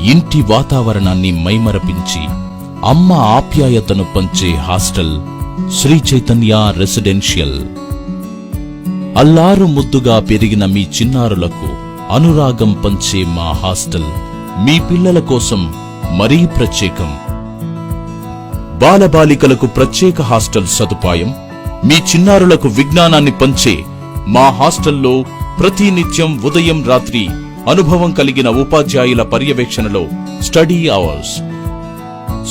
ఇంటి వాతావరణాన్ని మైమరపించి అమ్మ ఆప్యాయతను పంచే హాస్టల్ శ్రీ చైతన్య రెసిడెన్షియల్. అల్లారు ముద్దుగా పెరిగిన మీ చిన్నారులకు అనురాగం పంచే మా హాస్టల్ మీ పిల్లల కోసం మరీ ప్రత్యేకం. బాలబాలికలకు ప్రత్యేక హాస్టల్ సదుపాయం, మీ చిన్నారులకు విజ్ఞానాన్ని పంచే మా హాస్టల్లో ప్రతినిత్యం ఉదయం రాత్రి అనుభవం కలిగిన ఉపాధ్యాయుల పర్యవేక్షణలో స్టడీ అవర్స్,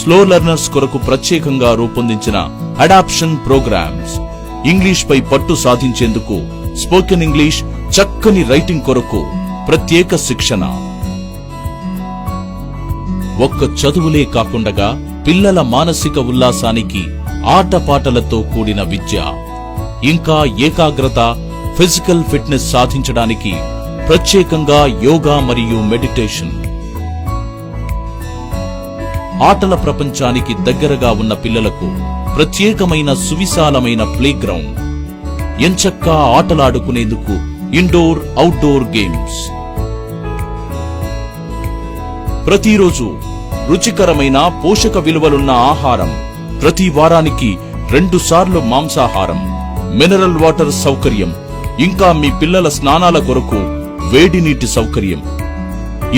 స్లో లెర్నర్స్ కొరకు ప్రత్యేకంగా రూపొందించిన అడాప్షన్ ప్రోగ్రామ్స్, ఇంగ్లీష్ పై పట్టు సాధించేందుకు స్పోకెన్ ఇంగ్లీష్, చక్కని రైటింగ్ కొరకు ప్రత్యేక శిక్షణ. ఒక్క చదువులే కాకుండా పిల్లల మానసిక ఉల్లాసానికి ఆటపాటలతో కూడిన విద్య, ఇంకా ఏకాగ్రత, ఫిజికల్ ఫిట్నెస్ సాధించడానికి ప్రత్యేకంగా యోగా మరియు మెడిటేషన్. ఆటల ప్రపంచానికి దగ్గరగా ఉన్న పిల్లలకు ప్రత్యేకమైన సువిశాలమైన ప్లే గ్రౌండ్, ఎంచక్కా ఆటలాడుకునేందుకు ఇండోర్ అవుట్డోర్ గేమ్స్. ప్రతిరోజు రుచికరమైన పోషక విలువలున్న ఆహారం, ప్రతి వారానికి 2 సార్లు మాంసాహారం, మినరల్ వాటర్ సౌకర్యం, ఇంకా మీ పిల్లల స్నానాల కొరకు వేడి నీటి సౌకర్యం.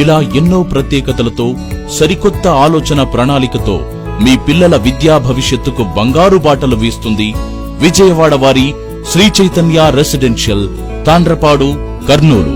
ఇలా ఎన్నో ప్రత్యేకతలతో సరికొత్త ఆలోచన ప్రణాళికతో మీ పిల్లల విద్యా భవిష్యత్తుకు బంగారు బాటలు వీస్తుంది విజయవాడ వారి శ్రీ చైతన్య రెసిడెన్షియల్, తాండ్రపాడు, కర్నూలు.